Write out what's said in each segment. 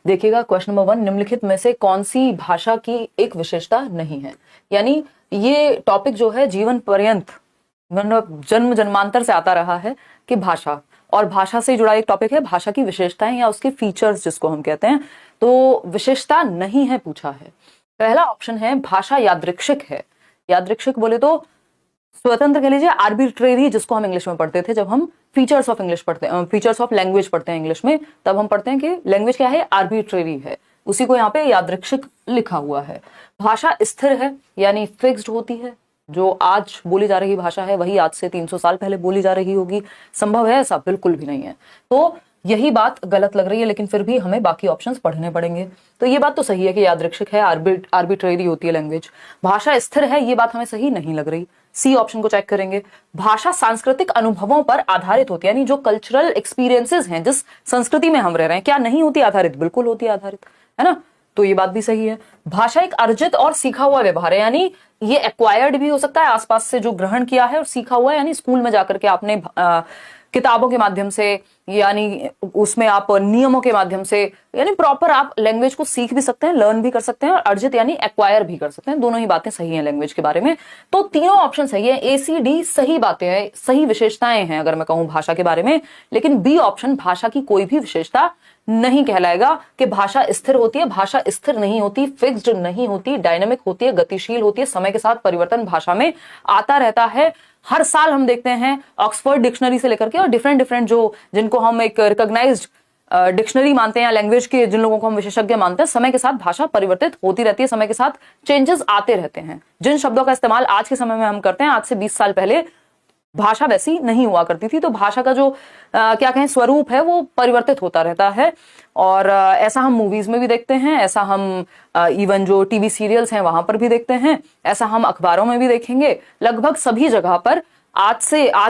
देखिएगा question number 1, निम्नलिखित में से कौन सी भाषा की एक विशेषता नहीं है। यानी ये टॉपिक जो है जीवन पर्यंत मतलब जन्म जन्मांतर से आता रहा है कि भाषा और भाषा से जुड़ा एक टॉपिक है भाषा की विशेषताएं या उसके फीचर्स जिसको हम कहते हैं। तो विशेषता नहीं है पूछा है। पहला ऑप्शन है भाषा यादृच्छिक है। यादृच्छिक बोले तो स्वतंत्र कह लीजिए, आर्बिट्रेरी जिसको हम इंग्लिश में पढ़ते थे जब हम फीचर्स ऑफ इंग्लिश पढ़ते हैं, फीचर्स ऑफ लैंग्वेज पढ़ते हैं इंग्लिश में, तब हम पढ़ते हैं कि लैंग्वेज क्या है, आर्बिट्रेरी है। उसी को यहाँ पे यादृच्छिक लिखा हुआ है। भाषा स्थिर है यानी फिक्स्ड होती है। जो आज बोली जा रही भाषा है वही आज से 300 साल पहले बोली जा रही होगी। संभव है ऐसा? बिल्कुल भी नहीं है। तो यही बात गलत लग रही है, लेकिन फिर भी हमें बाकी ऑप्शंस पढ़ने पड़ेंगे। तो ये बात तो सही है कि यादृच्छिक है, आर्बिट्रेरी होती है लैंग्वेज। भाषा स्थिर है, ये बात हमें सही नहीं लग रही। सी ऑप्शन को चेक करेंगे। भाषा सांस्कृतिक अनुभवों पर आधारित होती है, यानी जो कल्चरल एक्सपीरियंसेस हैं, जिस संस्कृति में हम रह रहे हैं, क्या नहीं होती आधारित? बिल्कुल होती आधारित, है ना। तो ये बात भी सही है। भाषा एक अर्जित और सीखा हुआ व्यवहार है, यानी ये एक्वायर्ड भी हो सकता है, आसपास से जो ग्रहण किया है, और सीखा हुआ है यानी स्कूल में जाकर के आपने किताबों के माध्यम से, यानी उसमें आप नियमों के माध्यम से, यानी प्रॉपर आप लैंग्वेज को सीख भी सकते हैं, लर्न भी कर सकते हैं, और अर्जित यानी एक्वायर भी कर सकते हैं। दोनों ही बातें सही हैं लैंग्वेज के बारे में। तो तीनों ऑप्शन सही है। ए सी डी सही बातें हैं, सही विशेषताएं हैं अगर मैं कहूं भाषा के बारे में। लेकिन बी ऑप्शन भाषा की कोई भी विशेषता नहीं कहलाएगा कि भाषा स्थिर होती है। भाषा स्थिर नहीं होती, फिक्स्ड नहीं होती, डायनेमिक होती है, गतिशील होती है। समय के साथ परिवर्तन भाषा में आता रहता है। हर साल हम देखते हैं ऑक्सफोर्ड डिक्शनरी से लेकर के और डिफरेंट जो जिनको हम एक रिकॉग्नाइज्ड डिक्शनरी मानते हैं या लैंग्वेज के जिन लोगों को हम विशेषज्ञ मानते हैं, समय के साथ भाषा परिवर्तित होती रहती है, समय के साथ चेंजेस आते रहते हैं। जिन शब्दों का इस्तेमाल आज के समय में हम करते हैं, आज से 20 साल पहले भाषा वैसी नहीं हुआ करती थी। तो भाषा का जो क्या कहें स्वरूप है वो परिवर्तित होता रहता है। और ऐसा हम मूवीज में भी देखते हैं, ऐसा हम इवन जो टीवी सीरियल्स हैं वहां पर भी देखते हैं, ऐसा हम अखबारों में भी देखेंगे। लगभग सभी जगह पर आज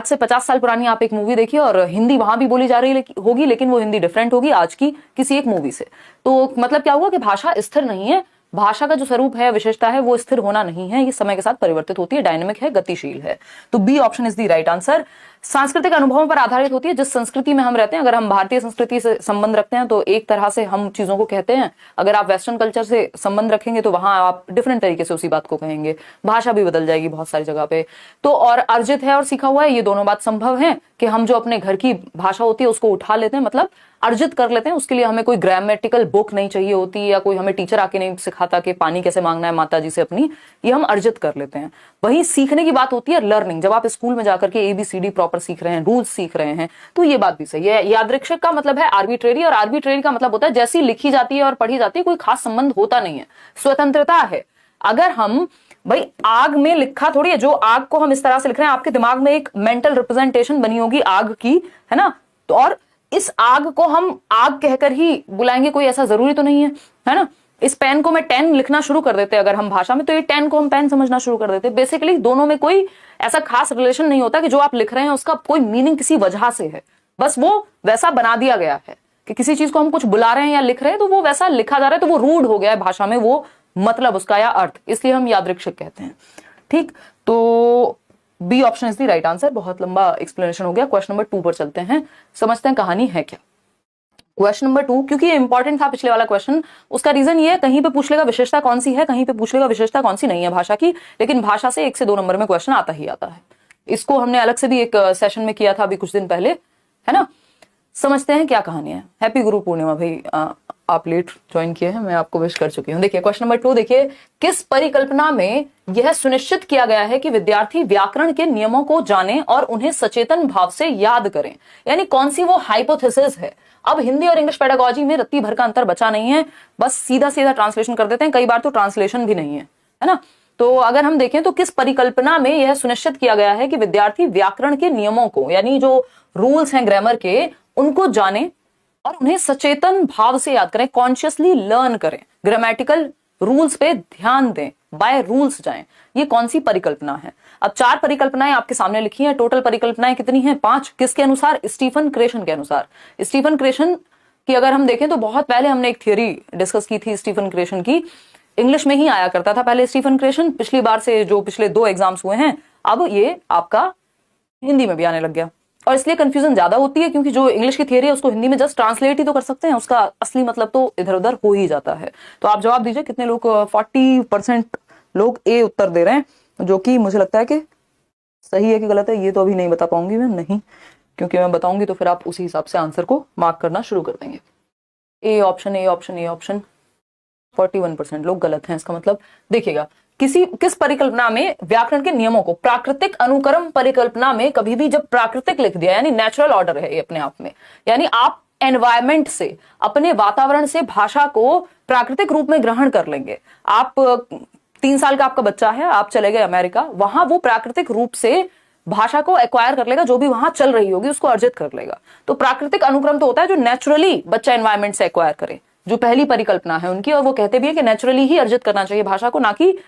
से 50 साल पुरानी आप एक मूवी देखिए और हिंदी वहां भी बोली जा रही होगी, लेकिन वो हिंदी डिफरेंट होगी आज की किसी एक मूवी से। तो मतलब क्या हुआ कि भाषा स्थिर नहीं है। भाषा का जो स्वरूप है, विशेषता है, वो स्थिर होना नहीं है, ये समय के साथ परिवर्तित होती है, डायनेमिक है, गतिशील है। तो B option is the right answer. सांस्कृतिक अनुभवों पर आधारित होती है, जिस संस्कृति में हम रहते हैं। अगर हम भारतीय संस्कृति से संबंध रखते हैं तो एक तरह से हम चीजों को कहते हैं, अगर आप वेस्टर्न कल्चर से संबंध रखेंगे तो वहां आप डिफरेंट तरीके से उसी बात को कहेंगे। भाषा भी बदल जाएगी बहुत सारी जगह पे। तो और अर्जित है और सीखा हुआ है, ये दोनों बात संभव है कि हम जो अपने घर की भाषा होती है उसको उठा लेते हैं, मतलब अर्जित कर लेते हैं। उसके लिए हमें कोई ग्रामेटिकल बुक नहीं चाहिए होती, या कोई हमें टीचर आके नहीं सिखाता कि पानी कैसे मांगना है माता जी से अपनी, ये हम अर्जित कर लेते हैं। वहीं सीखने की बात होती है लर्निंग, जब आप स्कूल में जाकर के ABCD प्रॉपर सीख रहे हैं, रूल्स सीख रहे हैं, तो ये बात भी सही है। यादृच्छिक का मतलब है आर्बिट्रेरी, और आर्बिट्रेरी का मतलब होता है जैसी लिखी जाती है और पढ़ी जाती है, कोई खास संबंध होता नहीं है, स्वतंत्रता है। अगर हम भाई आग में लिखा थोड़ी है, जो आग को हम इस तरह से लिख रहे हैं, आपके दिमाग में एक मेंटल रिप्रेजेंटेशन बनी होगी आग की, है ना। तो और इस आग को हम आग कहकर ही बुलाएंगे, कोई ऐसा जरूरी तो नहीं है ना। इस पेन को मैं 10 लिखना शुरू कर देते अगर हम भाषा में, तो ये 10 को हम पेन समझना शुरू कर देते। बेसिकली दोनों में कोई ऐसा खास रिलेशन नहीं होता कि जो आप लिख रहे हैं उसका कोई मीनिंग किसी वजह से है, बस वो वैसा बना दिया गया है कि किसी चीज को हम कुछ बुला रहे हैं या लिख रहे हैं तो वो वैसा लिखा जा रहा है, तो वो रूढ़ हो गया है भाषा में वो मतलब उसका या अर्थ, इसलिए हम यादृच्छिक कहते हैं। ठीक, तो B option is the right answer. बहुत लंबा एक्सप्लेनेशन हो गया। क्वेश्चन नंबर 2 पर चलते हैं, समझते हैं कहानी है क्या। क्वेश्चन नंबर 2, क्योंकि ये इंपॉर्टेंट था पिछले वाला क्वेश्चन, उसका रीजन ये है कहीं पे पूछ लेगा विशेषता कौन सी है, कहीं पे पूछ लेगा विशेषता कौन सी नहीं है भाषा की, लेकिन भाषा से 1 से 2 नंबर में क्वेश्चन आता ही आता है। इसको हमने अलग से भी एक सेशन में किया था अभी कुछ दिन पहले, है ना। समझते हैं क्या कहानी है। हैप्पी गुरु पूर्णिमा भाई, आप लेट ज्वाइन किए हैं, मैं आपको विश कर चुकी हूं। देखिए क्वेश्चन नंबर 2 देखिए, किस परिकल्पना में यह सुनिश्चित किया गया है कि विद्यार्थी व्याकरण के नियमों को जाने और उन्हें सचेतन भाव से याद करें, यानी कौन सी वो हाइपोथेसिस है। अब हिंदी और इंग्लिश पेडागोजी में रत्ती भर का अंतर बचा नहीं है, बस सीधा सीधा ट्रांसलेशन कर देते हैं, कई बार तो ट्रांसलेशन भी नहीं है ना। तो अगर हम देखें तो किस परिकल्पना में यह सुनिश्चित किया गया है कि विद्यार्थी व्याकरण के नियमों को, यानी जो रूल्स हैं ग्रामर के, उनको जाने और उन्हें सचेतन भाव से याद करें, कॉन्शियसली लर्न करें, ग्रामेटिकल रूल्स पे ध्यान दें, बाय रूल्स जाएं। ये कौन सी परिकल्पना है। अब 4 परिकल्पनाएं आपके सामने लिखी हैं। टोटल परिकल्पनाएं कितनी हैं? 5। किसके अनुसार? स्टीफन क्रेशन के अनुसार। स्टीफन क्रेशन की अगर हम देखें तो बहुत पहले हमने एक थ्योरी डिस्कस की थी स्टीफन क्रेशन की, इंग्लिश में ही आया करता था पहले स्टीफन क्रेशन। पिछली बार से जो पिछले 2 एग्जाम्स हुए हैं, अब ये आपका हिंदी में भी आने लग गया, और इसलिए कंफ्यूजन ज्यादा होती है, क्योंकि जो इंग्लिश की थियरी है उसको हिंदी में जस्ट ट्रांसलेट ही तो कर सकते हैं, उसका असली मतलब तो इधर उधर हो ही जाता है। तो आप जवाब दीजिए, कितने लोग 40% लोग ए उत्तर दे रहे हैं, जो कि मुझे लगता है कि सही है कि गलत है ये तो अभी नहीं बता पाऊंगी मैं, नहीं, क्योंकि मैं बताऊंगी तो फिर आप उसी हिसाब से आंसर को मार्क करना शुरू कर देंगे। A option, A option, A option. 41% लोग गलत हैं। इसका मतलब देखिएगा, किस परिकल्पना में व्याकरण के नियमों को, प्राकृतिक अनुक्रम परिकल्पना में कभी भी जब प्राकृतिक लिख दिया, यानी नेचुरल ऑर्डर है ये अपने आप में, यानी आप एनवायरमेंट से, अपने वातावरण से भाषा को प्राकृतिक रूप में ग्रहण कर लेंगे। आप 3 साल का आपका बच्चा है, आप चले गए अमेरिका, वहां वो प्राकृतिक रूप से भाषा को एक्वायर कर लेगा, जो भी वहां चल रही होगी उसको अर्जित कर लेगा। तो प्राकृतिक अनुक्रम तो होता है जो नेचुरली बच्चा एनवायरमेंट से एक्वायर करे, जो पहली परिकल्पना है उनकी, और वो कहते भी है कि नेचुरली ही अर्जित करना चाहिए भाषा को, ना कि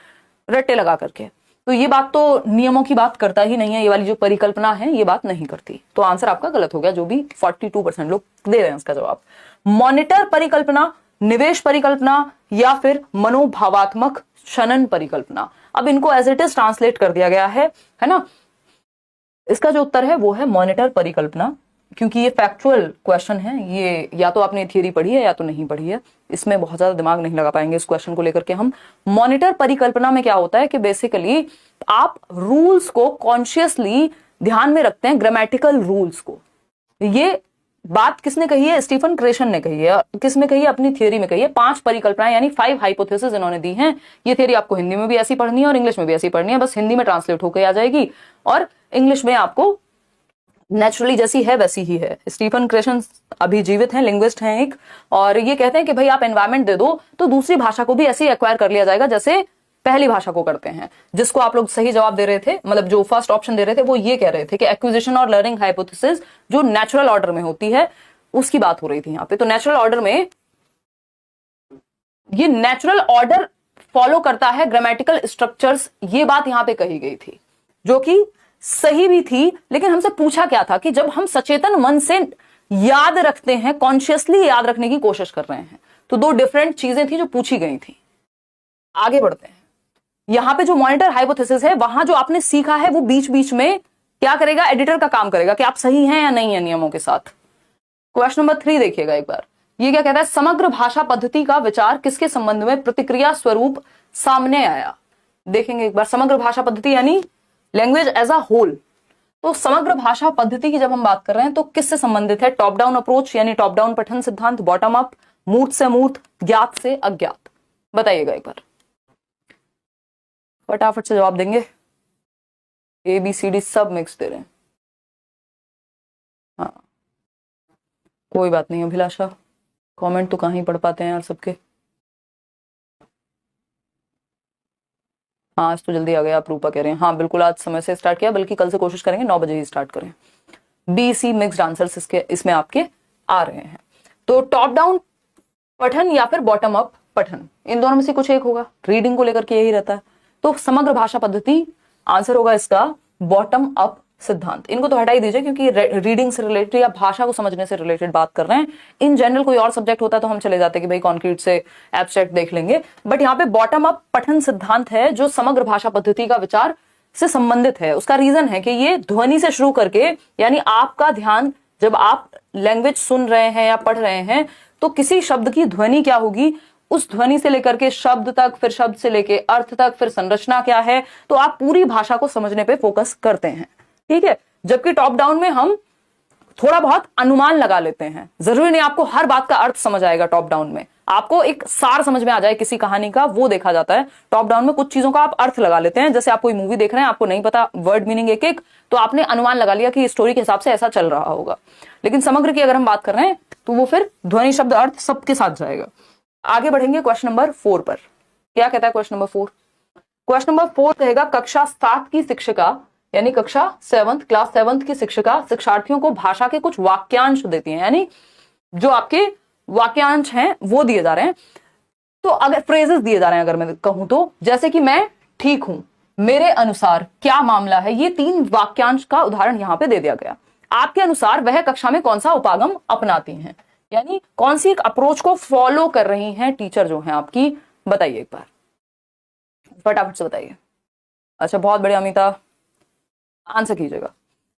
रट्टे लगा करके। तो ये बात तो नियमों की बात करता ही नहीं है, ये वाली जो परिकल्पना है ये बात नहीं करती। तो आंसर आपका गलत हो गया, जो भी 42% लोग दे रहे हैं उसका जवाब। मॉनिटर परिकल्पना, निवेश परिकल्पना, या फिर मनोभावात्मक शनन परिकल्पना। अब इनको एज इट इज ट्रांसलेट कर दिया गया है ना। इसका जो उत्तर है वो है मॉनिटर परिकल्पना, क्योंकि ये फैक्चुअल क्वेश्चन है, ये या तो आपने थियरी पढ़ी है या तो नहीं पढ़ी है, इसमें बहुत ज्यादा दिमाग नहीं लगा पाएंगे इस क्वेश्चन को लेकर के हम। मॉनिटर परिकल्पना में क्या होता है कि बेसिकली आप रूल्स को कॉन्शियसली ध्यान में रखते हैं, ग्रामेटिकल रूल्स को। ये बात किसने कही है? स्टीफन क्रेशन ने कही है। किसमें कही है? अपनी थियरी में कही है। 5 परिकल्पनाएं यानी 5 हाइपोथेसिस इन्होंने दी हैं। ये थियरी आपको हिंदी में भी ऐसी पढ़नी है और इंग्लिश में भी ऐसी पढ़नी है, बस हिंदी में ट्रांसलेट होकर आ जाएगी और इंग्लिश में आपको नेचुरली जैसी है वैसी ही है। स्टीफन क्रेशन अभी जीवित हैं, लिंग्विस्ट हैं एक, और ये कहते हैं कि भाई आप एनवायरमेंट दे दो तो दूसरी भाषा को भी ऐसे ही एक्वायर कर लिया जाएगा जैसे पहली भाषा को करते हैं। जिसको आप लोग सही जवाब दे रहे थे, मतलब जो फर्स्ट ऑप्शन दे रहे थे, वो ये कह रहे थे कि एक्विजिशन और लर्निंग हाइपोथेसिस जो नेचुरल ऑर्डर में होती है उसकी बात हो रही थी यहाँ पे। तो नेचुरल ऑर्डर में ये नेचुरल ऑर्डर फॉलो करता है, ग्रामेटिकल स्ट्रक्चर्स, ये बात यहां पे कही गई थी, जो कि सही भी थी। लेकिन हमसे पूछा क्या था कि जब हम सचेतन मन से याद रखते हैं, कॉन्शियसली याद रखने की कोशिश कर रहे हैं, तो 2 डिफरेंट चीजें थी जो पूछी गई थी। आगे बढ़ते हैं। यहां पे जो मॉनिटर हाइपोथेसिस है, वहां जो आपने सीखा है वो बीच बीच में क्या करेगा? एडिटर का काम करेगा कि आप सही हैं या नहीं है नियमों के साथ। क्वेश्चन नंबर 3 देखिएगा एक बार। ये क्या कहता है? समग्र भाषा पद्धति का विचार किसके संबंध में प्रतिक्रिया स्वरूप सामने आया? देखेंगे एक बार। समग्र भाषा पद्धति यानी लैंग्वेज एज अ होल। तो समग्र भाषा पद्धति की जब हम बात कर रहे हैं तो किससे संबंधित है? टॉप डाउन अप्रोच यानी टॉप डाउन पठन सिद्धांत, बॉटम अप, मूर्त से मूर्त, ज्ञात से अज्ञात। बताइएगा एक बार, फटाफट से जवाब देंगे। ABCD सब मिक्स दे रहे हैं। हाँ, कोई बात नहीं अभिलाषा, कमेंट तो कहाँ ही पढ़ पाते हैं यार सबके। हाँ, आज तो जल्दी आ गया, आप रूपा कह रहे हैं। हाँ बिल्कुल, आज समय से स्टार्ट किया, बल्कि कल से कोशिश करेंगे 9 बजे ही स्टार्ट करें। BC मिक्स्ड आंसर्स इसमें आपके आ रहे हैं। तो टॉप डाउन पठन या फिर बॉटम अप पठन, इन दोनों में से कुछ एक होगा। रीडिंग को लेकर के यही रहता है। तो समग्र भाषा पद्धति आंसर होगा इसका बॉटम अप सिद्धांत। इनको तो हटा ही दीजिए, क्योंकि रीडिंग से रिलेटेड या भाषा को समझने से रिलेटेड बात कर रहे हैं। इन जनरल कोई और सब्जेक्ट होता तो हम चले जाते कि भाई कॉन्क्रीट से एब्स्ट्रैक्ट देख लेंगे, बट यहाँ पे बॉटम अप पठन सिद्धांत है जो समग्र भाषा पद्धति का विचार से संबंधित है। उसका रीजन है कि ये ध्वनि से शुरू करके, यानी आपका ध्यान जब आप लैंग्वेज सुन रहे हैं या पढ़ रहे हैं तो किसी शब्द की ध्वनि क्या होगी, उस ध्वनि से लेकर के शब्द तक, फिर शब्द से लेके अर्थ तक, फिर संरचना क्या है, तो आप पूरी भाषा को समझने पे फोकस करते हैं। ठीक है। जबकि टॉप डाउन में हम थोड़ा बहुत अनुमान लगा लेते हैं। जरूरी नहीं आपको हर बात का अर्थ समझ आएगा। टॉप डाउन में आपको एक सार समझ में आ जाए किसी कहानी का, वो देखा जाता है। टॉप डाउन में कुछ चीजों का आप अर्थ लगा लेते हैं। जैसे आप कोई मूवी देख रहे हैं, आपको नहीं पता वर्ड मीनिंग एक एक, तो आपने अनुमान लगा लिया कि स्टोरी के हिसाब से ऐसा चल रहा होगा। लेकिन समग्र की अगर हम बात कर रहे हैं तो वो फिर ध्वनि शब्द अर्थ सबके साथ जाएगा। आगे बढ़ेंगे क्वेश्चन नंबर 4 पर। क्या कहता है क्वेश्चन नंबर 4? क्वेश्चन नंबर 4 कहेगा कक्षा 7 की शिक्षिका, यानी कक्षा 7th क्लास 7th की शिक्षिका शिक्षार्थियों को भाषा के कुछ वाक्यांश देती हैं, यानी जो आपके वाक्यांश हैं वो दिए जा रहे हैं। तो अगर फ्रेजेस दिए जा रहे हैं, अगर मैं कहूं तो, जैसे कि मैं ठीक हूं, मेरे अनुसार क्या मामला है, ये 3 वाक्यांश का उदाहरण यहां पे दे दिया गया। आपके अनुसार वह कक्षा में कौन सा उपागम अपनाती हैं, यानी कौन सी एक अप्रोच को फॉलो कर रही हैं टीचर जो है आपकी। बताइए एक बार, फटाफट से बताइए। अच्छा, बहुत बढ़िया अमिता, आंसर कीजिएगा।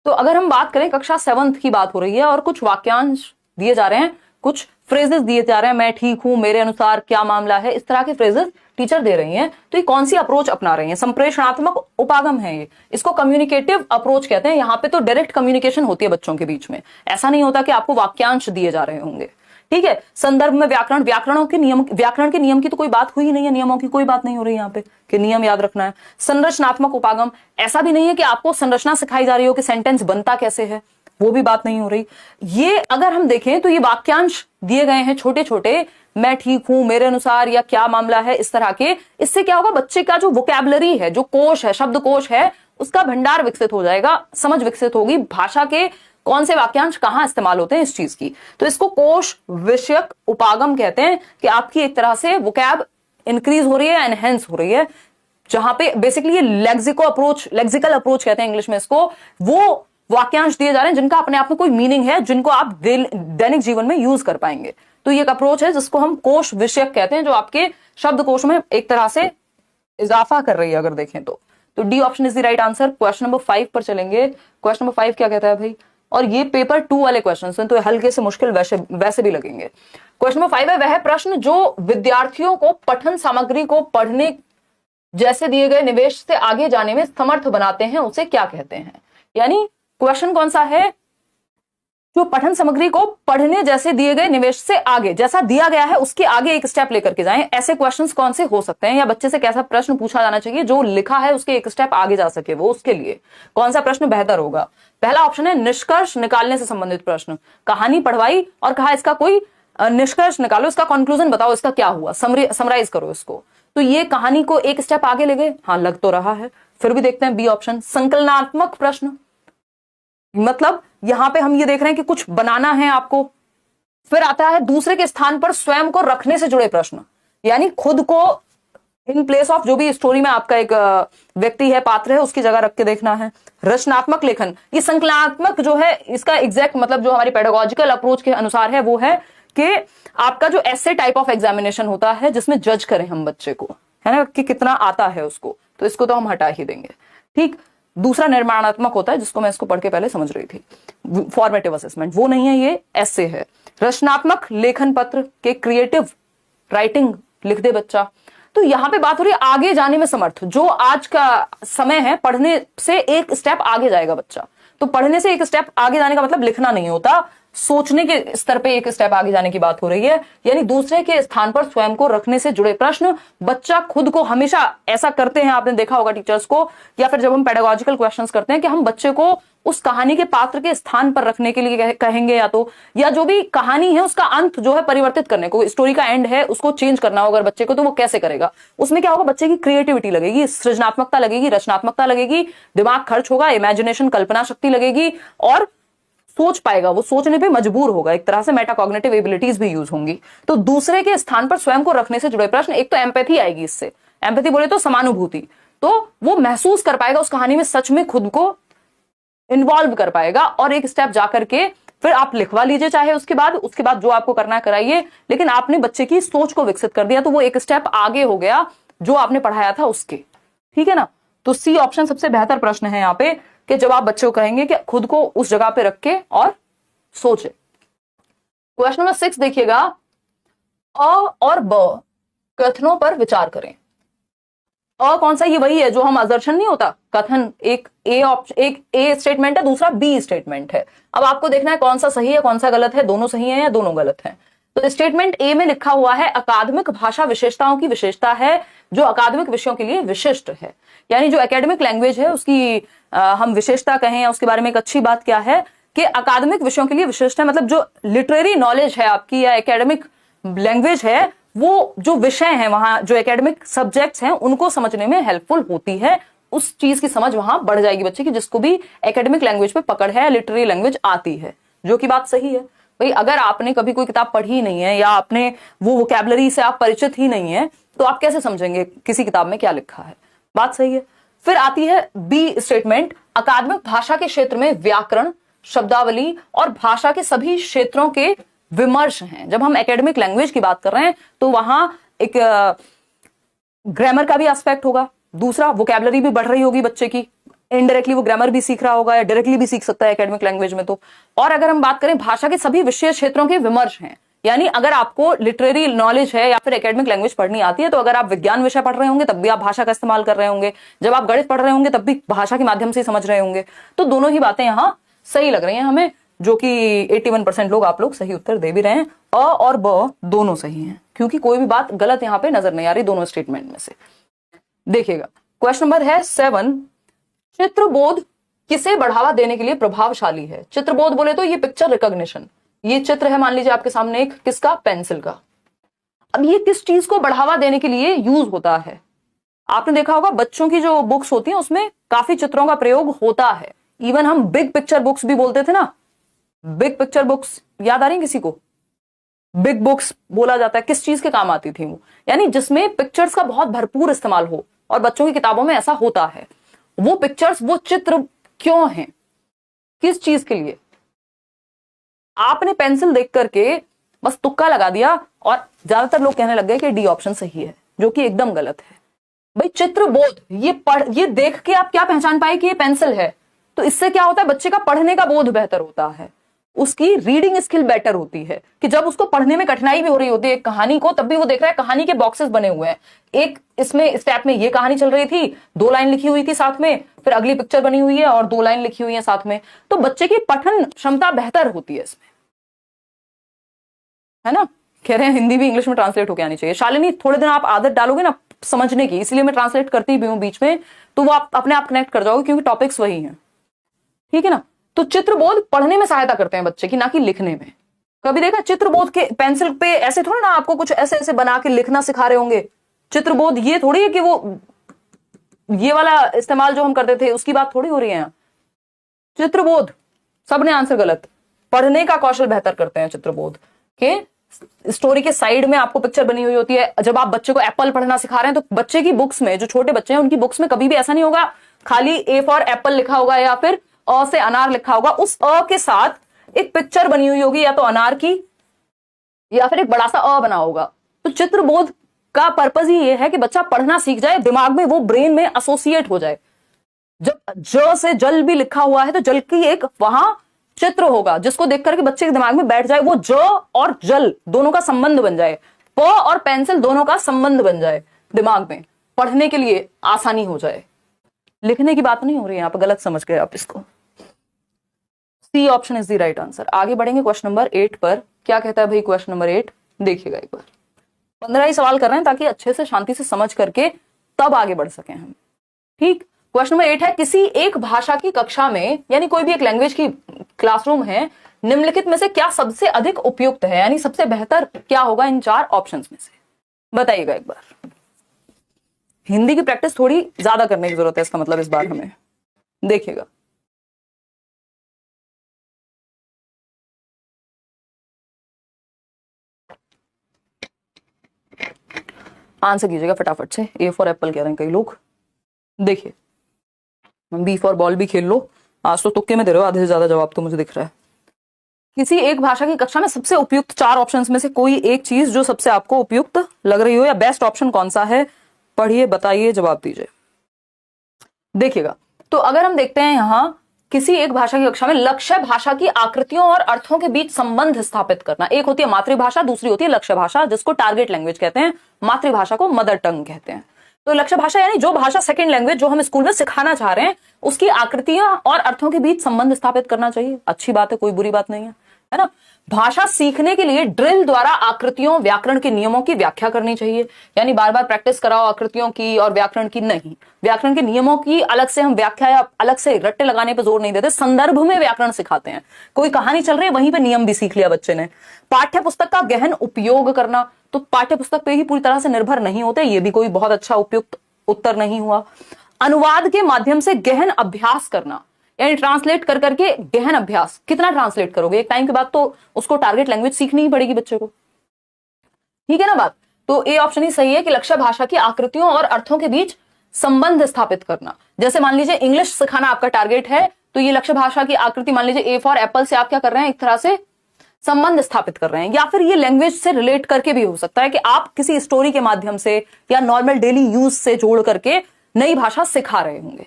तो अगर हम बात करें कक्षा 7th की बात हो रही है और कुछ वाक्यांश दिए जा रहे हैं, कुछ फ्रेजेस दिए जा रहे हैं, मैं ठीक हूं, मेरे अनुसार क्या मामला है, इस तरह के फ्रेजेस टीचर दे रही हैं, तो ये कौन सी अप्रोच अपना रही हैं? संप्रेषणात्मक उपागम है ये, इसको कम्युनिकेटिव अप्रोच कहते हैं। यहाँ पे तो डायरेक्ट कम्युनिकेशन होती है बच्चों के बीच में, ऐसा नहीं होता कि आपको वाक्यांश दिए जा रहे होंगे, ठीक है। संदर्भ में व्याकरण, व्याकरण के नियम की तो कोई बात हुई नहीं है, नियमों की कोई बात नहीं हो रही यहाँ पे कि नियम याद रखना है। संरचनात्मक उपागम, ऐसा भी नहीं है कि आपको संरचना सिखाई जा रही हो कि सेंटेंस बनता कैसे है, वो भी बात नहीं हो रही। ये अगर हम देखें तो ये वाक्यांश दिए गए हैं छोटे छोटे, मैं ठीक हूं, मेरे अनुसार, या क्या मामला है, इस तरह के। इससे क्या होगा, बच्चे का जो वोकैबुलरी है, जो कोश है, शब्द कोश है, उसका भंडार विकसित हो जाएगा, समझ विकसित होगी, भाषा के कौन से वाक्यांश कहां इस्तेमाल होते हैं इस चीज की। तो इसको कोश विषयक उपागम कहते हैं कि आपकी एक तरह से वोकैब इंक्रीज हो रही है, एनहेंस हो रही है, जहां पे बेसिकली ये लेक्सिकल अप्रोच कहते हैं इंग्लिश में इसको। वो वाक्यांश दिए जा रहे हैं जिनका अपने आप में कोई मीनिंग है, जिनको आप दैनिक जीवन में यूज कर पाएंगे। तो ये एक अप्रोच है जिसको हम कोश विषयक कहते हैं, जो आपके शब्द कोश में एक तरह से इजाफा कर रही है अगर देखें तो D option is the right answer. Question number 5 पर चलेंगे। क्वेश्चन नंबर 5 क्या कहता है भाई, और ये पेपर 2 वाले क्वेश्चन हैं, तो हल्के से मुश्किल वैसे भी लगेंगे। क्वेश्चन नंबर 5 है, वह प्रश्न जो विद्यार्थियों को पठन सामग्री को पढ़ने जैसे दिए गए निवेश से आगे जाने में समर्थ बनाते हैं, उसे क्या कहते हैं? यानी क्वेश्चन कौन सा है, जो पठन सामग्री को पढ़ने जैसे दिए गए निवेश से आगे, जैसा दिया गया है उसके आगे एक स्टेप लेकर के जाएं। ऐसे क्वेश्चंस कौन से हो सकते हैं, या बच्चे से कैसा प्रश्न पूछा जाना चाहिए जो लिखा है उसके एक स्टेप आगे जा सके, वो उसके लिए कौन सा प्रश्न बेहतर होगा? पहला ऑप्शन है निष्कर्ष निकालने से संबंधित प्रश्न। कहानी पढ़वाई और कहा इसका कोई निष्कर्ष निकालो, इसका कंक्लूजन बताओ, इसका क्या हुआ, समराइज करो इसको। तो ये कहानी को एक स्टेप आगे ले गए, हाँ लग तो रहा है। फिर भी देखते हैं बी ऑप्शन, संकलनात्मक प्रश्न, मतलब यहां पे हम ये देख रहे हैं कि कुछ बनाना है आपको। फिर आता है दूसरे के स्थान पर स्वयं को रखने से जुड़े प्रश्न, यानी खुद को इन प्लेस ऑफ जो भी स्टोरी में आपका एक व्यक्ति है, पात्र है, उसकी जगह रख के देखना है। रचनात्मक लेखन, ये संकलनात्मक जो है इसका एग्जैक्ट मतलब जो हमारी पेडागोजिकल अप्रोच के अनुसार है वो है कि आपका जो ऐसे टाइप ऑफ एग्जामिनेशन होता है जिसमें जज करें हम बच्चे को, है ना, कि कितना आता है उसको, तो इसको तो हम हटा ही देंगे, ठीक। दूसरा निर्माणात्मक होता है, जिसको मैं इसको पढ़ के पहले समझ रही थी, फॉर्मेटिव असेसमेंट, वो नहीं है, ये ऐसे है। रचनात्मक लेखन पत्र के क्रिएटिव राइटिंग लिख दे बच्चा। तो यहां पे बात हो रही है आगे जाने में समर्थ, जो आज का समय है पढ़ने से एक स्टेप आगे जाएगा बच्चा। तो पढ़ने से एक स्टेप आगे जाने का मतलब लिखना नहीं होता, सोचने के स्तर पे एक स्टेप आगे जाने की बात हो रही है, यानी दूसरे के स्थान पर स्वयं को रखने से जुड़े प्रश्न। बच्चा खुद को हमेशा ऐसा करते हैं, आपने देखा होगा टीचर्स को, या फिर जब हम पेडागोजिकल क्वेश्चंस करते हैं कि हम बच्चे को उस कहानी के पात्र के स्थान पर रखने के लिए कहेंगे, या जो भी कहानी है उसका अंत जो है परिवर्तित करने को, स्टोरी का एंड है उसको चेंज करना होगा बच्चे को, तो वो कैसे करेगा? उसमें क्या होगा, बच्चे की क्रिएटिविटी लगेगी, सृजनात्मकता लगेगी, रचनात्मकता लगेगी, दिमाग खर्च होगा, इमेजिनेशन कल्पना शक्ति लगेगी, और सोच पाएगा, वो सोचने पे मजबूर होगा, एक तरह से मेटाकॉग्निटिव एबिलिटीज भी यूज होंगी। तो दूसरे के स्थान पर स्वयं को रखने से जुड़े प्रश्न, एक तो एम्पैथी आएगी इससे, एम्पैथी बोले तो समानुभूति, तो वो महसूस कर पाएगा उस कहानी में, सच में खुद को इन्वॉल्व कर पाएगा, और एक स्टेप जाकर के फिर आप लिखवा लीजिए चाहे उसके बाद जो आपको करना है कराइए, लेकिन आपने बच्चे की सोच को विकसित कर दिया, तो वो एक स्टेप आगे हो गया जो आपने पढ़ाया था उसके, ठीक है ना। तो सी ऑप्शन सबसे बेहतर प्रश्न है यहाँ पे, कि जब आप बच्चों को कहेंगे कि खुद को उस जगह पे रख के और सोचे। क्वेश्चन नंबर 6 देखिएगा, अ और ब कथनों पर विचार करें। अ कौन सा, ये वही है जो हम असर्शन नहीं होता, कथन, एक ए स्टेटमेंट है, दूसरा बी स्टेटमेंट है। अब आपको देखना है कौन सा सही है, कौन सा गलत है, दोनों सही है या दोनों गलत है। तो स्टेटमेंट ए में लिखा हुआ है, अकादमिक भाषा विशेषताओं की विशेषता है जो अकादमिक विषयों के लिए विशिष्ट है। यानी जो एकेडमिक लैंग्वेज है उसकी हम विशेषता कहें, या उसके बारे में एक अच्छी बात क्या है कि अकादमिक विषयों के लिए विशिष्ट है, मतलब जो लिटरेरी नॉलेज है आपकी या एकेडमिक लैंग्वेज है, वो जो विषय है वहां, जो एकेडमिक सब्जेक्ट्स हैं उनको समझने में हेल्पफुल होती है, उस चीज की समझ वहां बढ़ जाएगी बच्चे की, जिसको भी एकेडमिक लैंग्वेज पे पकड़ है, लिटरेरी लैंग्वेज आती है, जो कि बात सही है। भाई अगर आपने कभी कोई किताब पढ़ी नहीं है, या आपने वो वोकैबुलरी से आप परिचित ही नहीं है, तो आप कैसे समझेंगे किसी किताब में क्या लिखा है? बात सही है। फिर आती है बी स्टेटमेंट, अकादमिक भाषा के क्षेत्र में व्याकरण, शब्दावली और भाषा के सभी क्षेत्रों के विमर्श हैं। जब हम एकेडमिक लैंग्वेज की बात कर रहे हैं तो वहां एक ग्रामर का भी एस्पेक्ट होगा, दूसरा वोकैबुलरी भी बढ़ रही होगी बच्चे की, इनडायरेक्टली वो ग्रामर भी सीख रहा होगा या डायरेक्टली भी सीख सकता है एकेडमिक लैंग्वेज में। तो और अगर हम बात करें भाषा के सभी विशेष क्षेत्रों के विमर्श हैं, यानी अगर आपको लिटरेरी नॉलेज है या फिर एकेडमिक लैंग्वेज पढ़नी आती है, तो अगर आप विज्ञान विषय पढ़ रहे होंगे तब भी आप भाषा का इस्तेमाल कर रहे होंगे, जब आप गणित पढ़ रहे होंगे तब भी भाषा के माध्यम से समझ रहे होंगे। तो दोनों ही बातें यहाँ सही लग रही हैं हमें, जो कि 81% लोग आप लोग सही उत्तर दे भी रहे हैं। अ और ब दोनों सही हैं, क्योंकि कोई भी बात गलत यहाँ पे नजर नहीं आ रही दोनों स्टेटमेंट में से। देखिएगा क्वेश्चन नंबर है 7, चित्रबोध किसे बढ़ावा देने के लिए प्रभावशाली है? चित्रबोध बोले तो ये पिक्चर रिकॉग्निशन, ये चित्र है मान लीजिए आपके सामने एक, किसका? पेंसिल का। अब ये किस चीज को बढ़ावा देने के लिए यूज होता है? आपने देखा होगा बच्चों की जो बुक्स होती हैं उसमें काफी चित्रों का प्रयोग होता है। इवन हम बिग पिक्चर बुक्स भी बोलते थे ना, बिग पिक्चर बुक्स याद आ रही है किसी को? बिग बुक्स बोला जाता है, किस चीज के काम आती थी वो? यानी जिसमें पिक्चर्स का बहुत भरपूर इस्तेमाल हो, और बच्चों की किताबों में ऐसा होता है। वो पिक्चर्स, वो चित्र क्यों हैं, किस चीज के लिए? आपने पेंसिल देख करके बस तुक्का लगा दिया और ज्यादातर लोग कहने लग गए कि डी ऑप्शन सही है, जो कि एकदम गलत है। भाई चित्रबोध, ये देख के आप क्या पहचान पाए कि ये पेंसिल है? तो इससे क्या होता है, बच्चे का पढ़ने का बोध बेहतर होता है, उसकी रीडिंग स्किल बेटर होती है, कि जब उसको पढ़ने में कठिनाई भी हो रही होती है एक कहानी को, तब भी वो देख रहा है कहानी के बॉक्सेस बने हुए हैं, एक इसमें स्टेप में ये कहानी चल रही थी, 2 लाइन लिखी हुई थी साथ में, फिर अगली पिक्चर बनी हुई है और 2 लाइन लिखी हुई है साथ में। तो बच्चे की पठन क्षमता बेहतर होती है इसमें, है ना? कह रहे हैं हिंदी भी इंग्लिश में ट्रांसलेट होकर आनी चाहिए। शालिनी, थोड़े दिन आप आदत डालोगे ना समझने की, इसलिए मैं ट्रांसलेट करती भी हूँ बीच में, तो वो आप अपने आप कनेक्ट कर जाओगे, क्योंकि टॉपिक्स वही हैं, ठीक है ना? तो चित्रबोध पढ़ने में सहायता करते हैं बच्चे की, ना कि लिखने में। कभी देखा चित्रबोध के पेंसिल पे ऐसे थोड़ा ना आपको कुछ ऐसे ऐसे बना के लिखना सिखा रहे होंगे। चित्रबोध ये थोड़ी है कि वो ये वाला इस्तेमाल जो हम करते थे उसकी बात थोड़ी हो रही है। चित्रबोध, सबने आंसर गलत। पढ़ने का कौशल बेहतर करते हैं चित्रबोध के। स्टोरी के साइड में आपको पिक्चर बनी हुई होती है। जब आप बच्चे को एप्पल पढ़ना सिखा रहे हैं तो बच्चे की बुक्स में, जो छोटे बच्चे हैं उनकी बुक्स में कभी भी ऐसा नहीं होगा खाली ए फॉर एप्पल लिखा होगा या फिर अ से अनार लिखा होगा। उस अ के साथ एक पिक्चर बनी हुई होगी, या तो अनार की या फिर एक बड़ा सा अ बना होगा। तो चित्रबोध का पर्पज ही ये है कि बच्चा पढ़ना सीख जाए, दिमाग में वो ब्रेन में एसोसिएट हो जाए। जब ज से जल भी लिखा हुआ है तो जल की एक वहां चित्र होगा जिसको देख करके बच्चे के दिमाग में बैठ जाए, वो ज और जल दोनों का संबंध बन जाए, प और पेंसिल दोनों का संबंध बन जाए, दिमाग में पढ़ने के लिए आसानी हो जाए। लिखने की बात नहीं हो रही है, यहां पर गलत समझ गए आप इसको। C option is the right answer. आगे बढ़ेंगे क्वेश्चन नंबर 8 पर। क्या कहता है भाई क्वेश्चन नंबर 8? देखिएगा एक बार, 15 ही सवाल कर रहे हैं ताकि अच्छे से शांति से समझ करके तब आगे बढ़ सकें हम, ठीक। क्वेश्चन नंबर 8 है, किसी एक भाषा की कक्षा में, यानी कोई भी एक लैंग्वेज की क्लासरूम है, निम्नलिखित में से क्या सबसे अधिक उपयुक्त है, यानी सबसे बेहतर क्या होगा इन 4 ऑप्शंस में से? बताइएगा एक बार। हिंदी की प्रैक्टिस थोड़ी ज्यादा करने की जरूरत है, इसका मतलब इस बार हमें। देखिएगा, आंसर कीजिएगा फटाफट से। ए फॉर एप्पल कह रहे हैं कई लोग। देखिए, बी फॉर बॉल भी खेल लो, आज तो तुक्के में दे रहे हो, आधे से ज्यादा जवाब तो मुझे दिख रहा है। किसी एक भाषा की कक्षा में सबसे उपयुक्त 4 ऑप्शंस में से कोई एक चीज जो सबसे आपको उपयुक्त लग रही हो, या बेस्ट ऑप्शन कौन सा है? पढ़िए, बताइए, जवाब दीजिए। देखिएगा, तो अगर हम देखते हैं यहां, किसी एक भाषा की कक्षा में लक्ष्य भाषा की आकृतियों और अर्थों के बीच संबंध स्थापित करना। एक होती है मातृभाषा, दूसरी होती है लक्ष्य भाषा, जिसको टारगेट लैंग्वेज कहते हैं, मातृभाषा को मदर टंग कहते हैं। तो लक्ष्य भाषा यानी जो भाषा सेकंड लैंग्वेज जो हम स्कूल में सिखाना चाह रहे हैं, उसकी आकृतियां और अर्थों के बीच संबंध स्थापित करना चाहिए। अच्छी बात है, कोई बुरी बात नहीं है ना? भाषा सीखने के लिए ड्रिल द्वारा आकृतियों, व्याकरण के नियमों की व्याख्या करनी चाहिए, यानी बार बार प्रैक्टिस कराओ आकृतियों की और व्याकरण की नहीं। व्याकरण के नियमों की अलग से हम व्याख्या या अलग से रट्टे लगाने पर जोर नहीं देते, संदर्भ में व्याकरण सिखाते हैं। कोई कहानी चल रही है, वहीं पे नियम भी सीख लिया बच्चे ने। पाठ्य पुस्तक का गहन उपयोग करना, तो पाठ्य पुस्तक पे ही पूरी तरह से निर्भर नहीं होते, ये भी कोई बहुत अच्छा उपयुक्त उत्तर नहीं हुआ। अनुवाद के माध्यम से गहन अभ्यास करना, यानी ट्रांसलेट कर करके गहन अभ्यास। कितना ट्रांसलेट करोगे? एक टाइम के बाद तो उसको टारगेट लैंग्वेज सीखनी ही पड़ेगी बच्चे को, ठीक है ना बात? तो ए ऑप्शन ही सही है कि लक्ष्य भाषा की आकृतियों और अर्थों के बीच संबंध स्थापित करना। जैसे मान लीजिए इंग्लिश सिखाना आपका टारगेट है, तो ये लक्ष्य भाषा की आकृति, मान लीजिए ए फॉर एप्पल से आप क्या कर रहे हैं, एक तरह से संबंध स्थापित कर रहे हैं। या फिर ये लैंग्वेज से रिलेट करके भी हो सकता है कि आप किसी स्टोरी के माध्यम से या नॉर्मल डेली यूज से जोड़ करके नई भाषा सिखा रहे होंगे।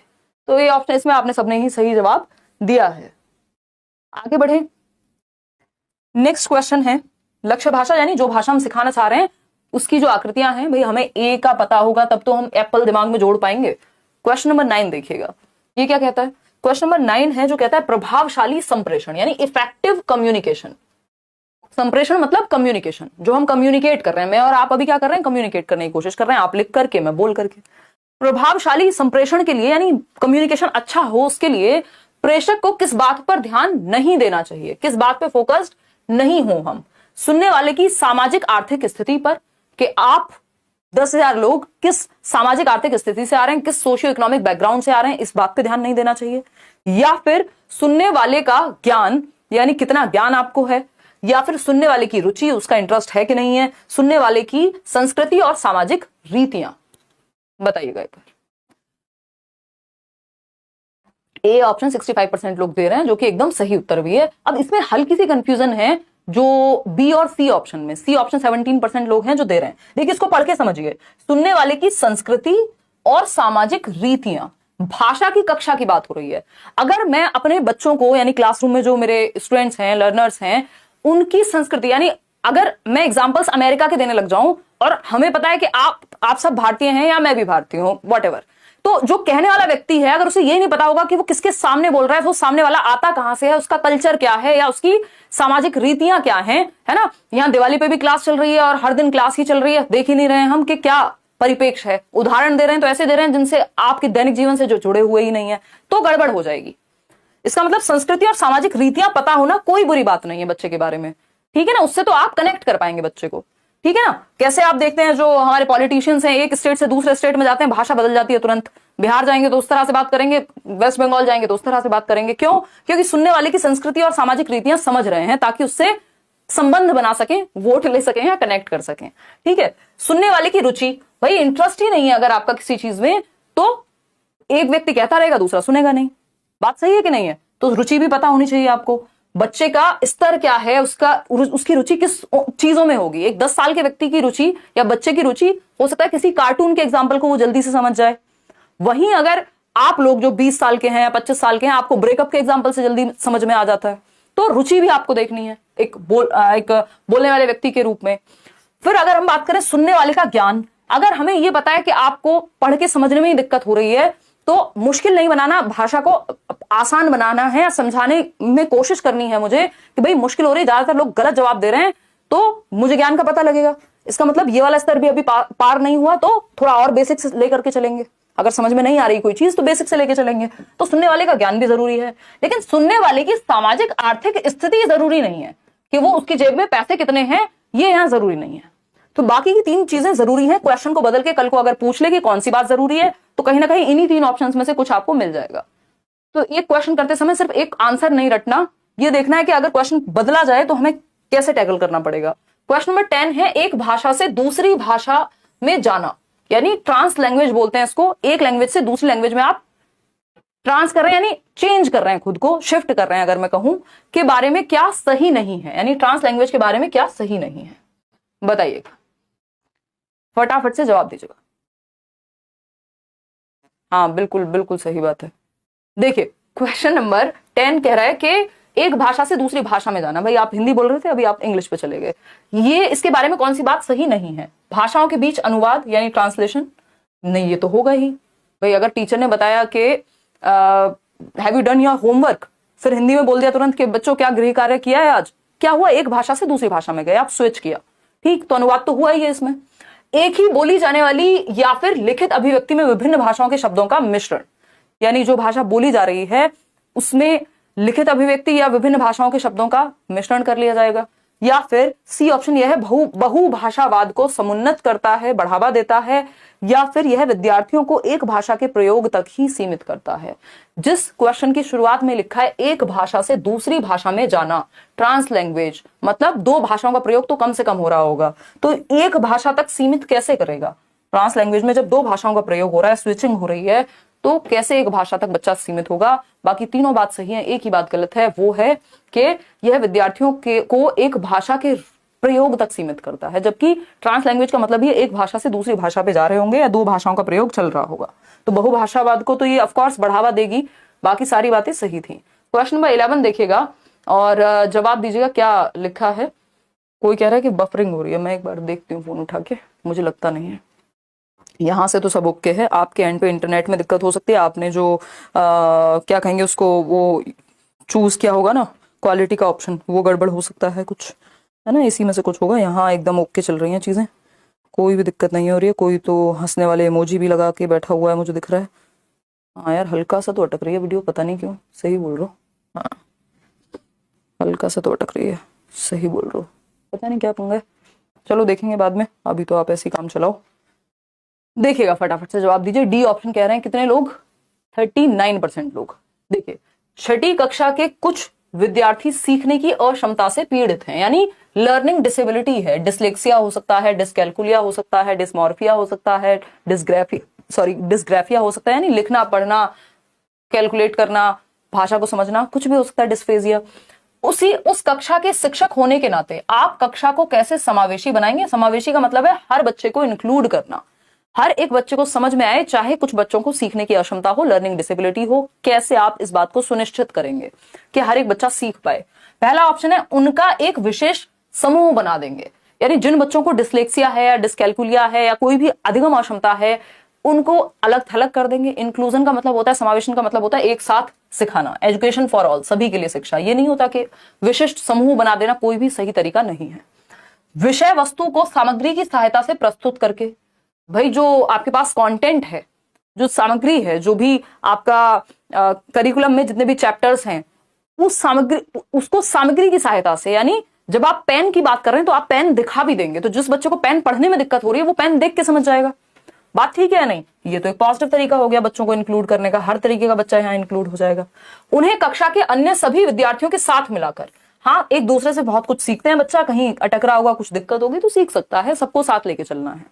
तो ये ऑप्शन, इसमें आपने सबने ही सही जवाब दिया है। आगे बढ़े, नेक्स्ट क्वेश्चन है लक्ष्य भाषा, यानी जो भाषा हम सिखाना चाह रहे हैं उसकी जो आकृतियां हैं, भाई हमें ए का पता होगा तब तो हम एप्पल दिमाग में जोड़ पाएंगे। क्वेश्चन नंबर 9 देखिएगा, ये क्या कहता है। क्वेश्चन नंबर 9 है जो कहता है प्रभावशाली संप्रेषण, यानी इफेक्टिव कम्युनिकेशन। संप्रेषण मतलब कम्युनिकेशन, जो हम कम्युनिकेट कर रहे हैं, मैं और आप अभी क्या कर रहे हैं, कम्युनिकेट करने की कोशिश कर रहे हैं, आप लिख करके मैं बोल करके। प्रभावशाली संप्रेषण के लिए, यानी कम्युनिकेशन अच्छा हो उसके लिए प्रेषक को किस बात पर ध्यान नहीं देना चाहिए, किस बात पे फोकस्ड नहीं हो हम। सुनने वाले की सामाजिक आर्थिक स्थिति पर, कि आप 10,000 लोग किस सामाजिक आर्थिक स्थिति से आ रहे हैं, किस सोशियो इकोनॉमिक बैकग्राउंड से आ रहे हैं, इस बात पे ध्यान नहीं देना चाहिए। या फिर सुनने वाले का ज्ञान, यानी कितना ज्ञान आपको है, या फिर सुनने वाले की रुचि, उसका इंटरेस्ट है कि नहीं है, सुनने वाले की संस्कृति और सामाजिक रीतियां, बताइएगा एक बार। ए ऑप्शन 65% लोग दे रहे हैं, जो कि एकदम सही उत्तर भी है। अब इसमें हल्की सी कंफ्यूजन है जो बी और सी ऑप्शन में। सी ऑप्शन 17% लोग हैं जो दे रहे हैं। देखिए इसको पढ़ के समझिए, सुनने वाले की संस्कृति और सामाजिक रीतियां, भाषा की कक्षा की बात हो रही है। अगर मैं अपने बच्चों को, यानी क्लासरूम में जो मेरे स्टूडेंट्स हैं, लर्नर्स हैं, उनकी संस्कृति, यानी अगर मैं एग्जांपल्स अमेरिका के देने लग जाऊं और हमें पता है कि आप सब भारतीय हैं या मैं भी भारतीय हूं, व्हाटएवर, तो जो कहने वाला व्यक्ति है अगर उसे ये नहीं पता होगा कि वो किसके सामने बोल रहा है, वो सामने वाला आता कहां से है, उसका कल्चर क्या है या उसकी सामाजिक रीतियां क्या हैं, है ना। यहां दिवाली पे भी क्लास चल रही है और हर दिन क्लास ही चल रही है, देख ही नहीं रहे हैं हम कि क्या परिपेक्ष है। उदाहरण दे रहे हैं तो ऐसे दे रहे हैं जिनसे आपके दैनिक जीवन से जो जुड़े हुए ही नहीं है, तो गड़बड़ हो जाएगी। इसका मतलब संस्कृति और सामाजिक रीतियां पता होना कोई बुरी बात नहीं है बच्चे के बारे में, ठीक है ना। उससे तो आप कनेक्ट कर पाएंगे बच्चे को, ठीक है ना। कैसे आप देखते हैं जो हमारे पॉलिटिशियंस हैं, एक स्टेट से दूसरे स्टेट में जाते हैं, भाषा बदल जाती है तुरंत। बिहार जाएंगे तो उस तरह से बात करेंगे, वेस्ट बंगाल जाएंगे तो उस तरह से बात करेंगे। क्यों? क्योंकि सुनने वाले की संस्कृति और सामाजिक रीतियां समझ रहे हैं, ताकि उससे संबंध बना सकें, वोट ले सकें या कनेक्ट कर सकें, ठीक है। सुनने वाले की रुचि, भाई इंटरेस्ट ही नहीं है अगर आपका किसी चीज में, तो एक व्यक्ति कहता रहेगा दूसरा सुनेगा नहीं। बात सही है कि नहीं है? तो रुचि भी पता होनी चाहिए आपको। बच्चे का स्तर क्या है, उसकी रुचि किस चीजों में होगी। एक 10 साल के व्यक्ति की रुचि या बच्चे की रुचि हो सकता है किसी कार्टून के एग्जाम्पल को वो जल्दी से समझ जाए। वहीं अगर आप लोग जो 20 साल के हैं या 25 साल के हैं, आपको ब्रेकअप के एग्जाम्पल से जल्दी समझ में आ जाता है। तो रुचि भी आपको देखनी है एक बोलने वाले व्यक्ति के रूप में। फिर अगर हम बात करें सुनने वाले का ज्ञान, अगर हमें यह पता है कि आपको पढ़ के समझने में ही दिक्कत हो रही है, तो मुश्किल नहीं बनाना, भाषा को आसान बनाना है, समझाने में कोशिश करनी है मुझे कि भाई मुश्किल हो रही है, ज्यादातर लोग गलत जवाब दे रहे हैं, तो मुझे ज्ञान का पता लगेगा। इसका मतलब ये वाला स्तर भी अभी पार नहीं हुआ, तो थोड़ा और बेसिक्स लेकर के चलेंगे। अगर समझ में नहीं आ रही कोई चीज तो बेसिक से लेके चलेंगे। तो सुनने वाले का ज्ञान भी जरूरी है, लेकिन सुनने वाले की सामाजिक आर्थिक स्थिति जरूरी नहीं है कि वो उसकी जेब में पैसे कितने हैं, ये यहां जरूरी नहीं है। तो बाकी की 3 चीजें जरूरी हैं। क्वेश्चन को बदल के कल को अगर पूछ ले कि कौन सी बात जरूरी है, तो कहीं ना कहीं इन्हीं 3 ऑप्शंस में से कुछ आपको मिल जाएगा। तो एक क्वेश्चन करते समय सिर्फ एक आंसर नहीं रटना, ये देखना है कि अगर क्वेश्चन बदला जाए तो हमें कैसे टैकल करना पड़ेगा। क्वेश्चन नंबर 10 है एक भाषा से दूसरी भाषा में जाना, यानी ट्रांस लैंग्वेज बोलते हैं इसको। एक लैंग्वेज से दूसरी लैंग्वेज में आप ट्रांस कर रहे हैं, यानी चेंज कर रहे हैं, खुद को शिफ्ट कर रहे हैं। अगर मैं कहूं के बारे में क्या सही नहीं है, यानी ट्रांस लैंग्वेज के बारे में क्या सही नहीं है, बताइएगा, फटाफट से जवाब दीजिएगा। हाँ बिल्कुल बिल्कुल सही बात है। देखिए क्वेश्चन नंबर 10 कह रहा है कि एक भाषा से दूसरी भाषा में जाना। भाई आप हिंदी बोल रहे थे, अभी आप इंग्लिश पे चले गए। ये इसके बारे में कौन सी बात सही नहीं है? भाषाओं के बीच अनुवाद यानी ट्रांसलेशन, नहीं ये तो होगा ही। भाई अगर टीचर ने बताया कि have you done your homework, फिर हिंदी में बोल दिया तुरंत कि बच्चों क्या गृह कार्य किया है आज, क्या हुआ? एक भाषा से दूसरी भाषा में गए, आप स्विच किया, ठीक, तो अनुवाद तो हुआ ही है इसमें। एक ही बोली जाने वाली या फिर लिखित अभिव्यक्ति में विभिन्न भाषाओं के शब्दों का मिश्रण, यानी जो भाषा बोली जा रही है उसमें लिखित अभिव्यक्ति या विभिन्न भाषाओं के शब्दों का मिश्रण कर लिया जाएगा। या फिर सी ऑप्शन यह है बहुभाषावाद को समुन्नत करता है, बढ़ावा देता है, या फिर यह विद्यार्थियों को एक भाषा के प्रयोग तक ही सीमित करता है। जिस क्वेश्चन की शुरुआत में लिखा है एक भाषा से दूसरी भाषा में जाना, ट्रांस लैंग्वेज, मतलब 2 भाषाओं का प्रयोग तो कम से कम हो रहा होगा, तो एक भाषा तक सीमित कैसे करेगा? ट्रांस लैंग्वेज में जब 2 भाषाओं का प्रयोग हो रहा है, स्विचिंग हो रही है, तो कैसे एक भाषा तक बच्चा सीमित होगा? बाकी तीनों बात सही है, एक ही बात गलत है, वो है कि यह विद्यार्थियों को एक भाषा के प्रयोग तक सीमित करता है, जबकि ट्रांस लैंग्वेज का मतलब ही एक भाषा से दूसरी भाषा पे जा रहे होंगे या दो भाषाओं का प्रयोग चल रहा होगा। तो बहुभाषावाद को तो ये ऑफकोर्स बढ़ावा देगी, बाकी सारी बातें सही थी। क्वेश्चन नंबर 11 देखिएगा और जवाब दीजिएगा क्या लिखा है। कोई कह रहा है कि बफरिंग हो रही है, मैं एक बार देखती हूँ फोन उठा के, मुझे लगता नहीं है। यहाँ से तो सब ओके है, आपके एंड पे इंटरनेट में दिक्कत हो सकती है, आपने जो क्या कहेंगे उसको, वो चूज किया होगा ना क्वालिटी का ऑप्शन, वो गड़बड़ हो सकता है कुछ, है ना, इसी में से कुछ होगा। यहाँ एकदम ओके चल रही हैं चीजें, कोई भी दिक्कत नहीं हो रही है। कोई तो हंसने वाले इमोजी भी लगा के बैठा हुआ है, मुझे दिख रहा है। हाँ यार, हल्का सा तो अटक रही है वीडियो, पता नहीं क्यों। सही बोल रहा हूँ, हाँ हल्का सा तो अटक रही है, सही बोल रहा हूँ, पता नहीं क्या पंगा है। चलो देखेंगे बाद में, अभी तो आप ऐसे ही काम चलाओ। देखिएगा फटाफट से जवाब दीजिए। डी ऑप्शन कह रहे हैं कितने लोग, 39% लोग। देखिए, छठी कक्षा के कुछ विद्यार्थी सीखने की अक्षमता से पीड़ित हैं, यानी लर्निंग डिसेबिलिटी है। डिसलेक्सिया हो सकता है, डिसकैलकुलिया हो सकता है, डिसमॉर्फिया हो सकता है, डिसग्राफिया हो सकता है, यानी लिखना पढ़ना कैलकुलेट करना, भाषा को समझना, कुछ भी हो सकता है, डिस्फेजिया। उस कक्षा के शिक्षक होने के नाते आप कक्षा को कैसे समावेशी बनाएंगे। समावेशी का मतलब है हर बच्चे को इंक्लूड करना, हर एक बच्चे को समझ में आए, चाहे कुछ बच्चों को सीखने की अक्षमता हो, लर्निंग डिसेबिलिटी हो। कैसे आप इस बात को सुनिश्चित करेंगे कि हर एक बच्चा सीख पाए। पहला ऑप्शन है उनका एक विशेष समूह बना देंगे, यानी जिन बच्चों को डिसलेक्सिया है या डिसकैलकुलिया है या कोई भी अधिगम अक्षमता है, उनको अलग थलग कर देंगे। इंक्लूजन का मतलब होता है, समावेशन का मतलब होता है एक साथ सिखाना, एजुकेशन फॉर ऑल, सभी के लिए शिक्षा। ये नहीं होता कि विशिष्ट समूह बना देना, कोई भी सही तरीका नहीं है। विषय वस्तु को सामग्री की सहायता से प्रस्तुत करके, भाई जो आपके पास कंटेंट है, जो सामग्री है, जो भी आपका करिकुलम में जितने भी चैप्टर्स हैं, उस सामग्री, उसको सामग्री की सहायता से, यानी जब आप पेन की बात कर रहे हैं तो आप पेन दिखा भी देंगे, तो जिस बच्चे को पेन पढ़ने में दिक्कत हो रही है वो पेन देख के समझ जाएगा। बात ठीक है या नहीं? ये तो एक पॉजिटिव तरीका हो गया बच्चों को इंक्लूड करने का, हर तरीके का बच्चा यहाँ इंक्लूड हो जाएगा। उन्हें कक्षा के अन्य सभी विद्यार्थियों के साथ मिलाकर, हाँ एक दूसरे से बहुत कुछ सीखते हैं बच्चा, कहीं अटक रहा होगा, कुछ दिक्कत होगी तो सीख सकता है, सबको साथ लेके चलना है।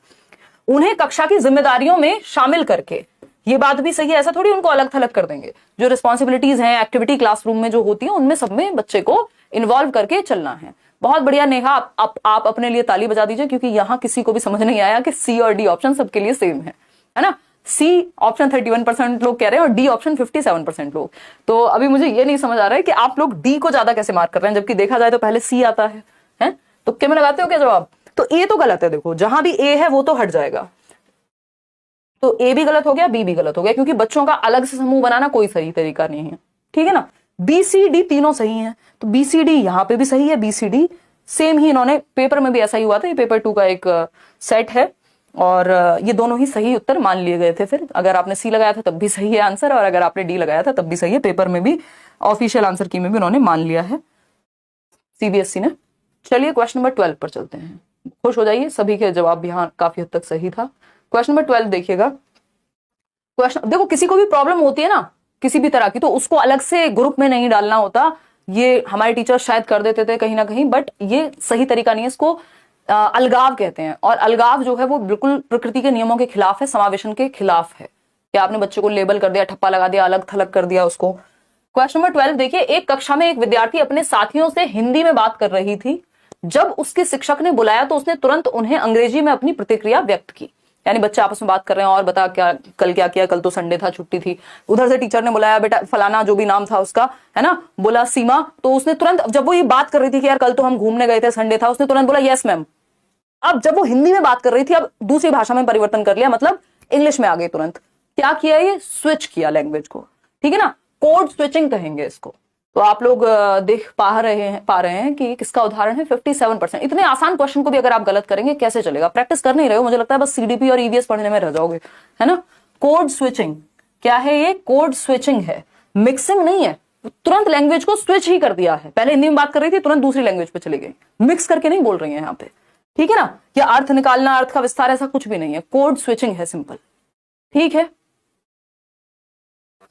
उन्हें कक्षा की जिम्मेदारियों में शामिल करके, ये बात भी सही है, ऐसा थोड़ी उनको अलग थलग कर देंगे। जो रिस्पॉन्सिबिलिटीज हैं एक्टिविटी क्लासरूम में जो होती है, उनमें सब में बच्चे को इन्वॉल्व करके चलना है। बहुत बढ़िया नेहा, आप अपने लिए ताली बजा दीजिए, क्योंकि यहां किसी को भी समझ नहीं आया कि सी और डी ऑप्शन सबके लिए सेम है ना। सी ऑप्शन 31% लोग कह रहे हैं और डी ऑप्शन 57% लोग। तो अभी मुझे ये नहीं समझ आ रहा है कि आप लोग डी को ज्यादा कैसे मार्क कर रहे हैं, जबकि देखा जाए तो पहले सी आता है? तो क्या में लगाते हो क्या जवाब? तो ए तो गलत है, देखो जहां भी ए है वो तो हट जाएगा, तो ए भी गलत हो गया, बी भी गलत हो गया, क्योंकि बच्चों का अलग से समूह बनाना कोई सही तरीका नहीं है, ठीक है ना। बी सी डी तीनों सही हैं, तो बी सी डी यहां पे भी सही है, बी सी डी सेम ही, इन्होंने पेपर में भी ऐसा ही हुआ था, ये पेपर 2 का एक सेट है और ये दोनों ही सही उत्तर मान लिए गए थे। फिर अगर आपने सी लगाया था तब भी सही है आंसर, और अगर आपने डी लगाया था तब भी सही है, पेपर में भी ऑफिशियल आंसर की में भी उन्होंने मान लिया है सीबीएसई ने। चलिए क्वेश्चन नंबर 12 पर चलते हैं। खुश हो जाइए, सभी के जवाब भी यहाँ काफी हद तक सही था। क्वेश्चन नंबर 12 देखिएगा। क्वेश्चन देखो, किसी को भी प्रॉब्लम होती है ना किसी भी तरह की, तो उसको अलग से ग्रुप में नहीं डालना होता। ये हमारे टीचर शायद कर देते थे कहीं ना कहीं, बट ये सही तरीका नहीं है, इसको अलगाव कहते हैं। और अलगाव जो है वो बिल्कुल प्रकृति के नियमों के खिलाफ है, समावेशन के खिलाफ है। कि आपने बच्चे को लेबल कर दिया, ठप्पा लगा दिया, अलग थलग कर दिया उसको। क्वेश्चन नंबर 12 देखिए, एक कक्षा में एक विद्यार्थी अपने साथियों से हिंदी में बात कर रही थी। जब उसके शिक्षक ने बुलाया तो उसने तुरंत उन्हें अंग्रेजी में अपनी प्रतिक्रिया व्यक्त की। यानी बच्चे आपस में बात कर रहे हैं, और बता क्या कल क्या किया, कल तो संडे था, छुट्टी थी। उधर से टीचर ने बुलाया, बेटा फलाना जो भी नाम था उसका, है ना, बोला सीमा, तो उसने तुरंत, जब वो ये बात कर रही थी कि यार कल तो हम घूमने गए थे, संडे था, उसने तुरंत बोला यस मैम। अब जब वो हिंदी में बात कर रही थी, अब दूसरी भाषा में परिवर्तन कर लिया, मतलब इंग्लिश में आ गई तुरंत। क्या किया, ये स्विच किया लैंग्वेज को, ठीक है ना, कोड स्विचिंग कहेंगे इसको। तो आप लोग देख पा रहे हैं कि किसका उदाहरण है, 57%। इतने आसान क्वेश्चन को भी अगर आप गलत करेंगे कैसे चलेगा? प्रैक्टिस कर नहीं रहे हो, मुझे लगता है बस सीडीपी और ईवीएस पढ़ने में रह जाओगे, है ना। कोड स्विचिंग क्या है? ये कोड स्विचिंग है, मिक्सिंग नहीं है। तुरंत लैंग्वेज को स्विच ही कर दिया है। पहले हिंदी में बात कर रही थी, तुरंत दूसरी लैंग्वेज पे चली गई, मिक्स करके नहीं बोल रही है यहाँ पे, ठीक है ना। या अर्थ निकालना, अर्थ का विस्तार, ऐसा कुछ भी नहीं है, कोड स्विचिंग है, सिंपल, ठीक है।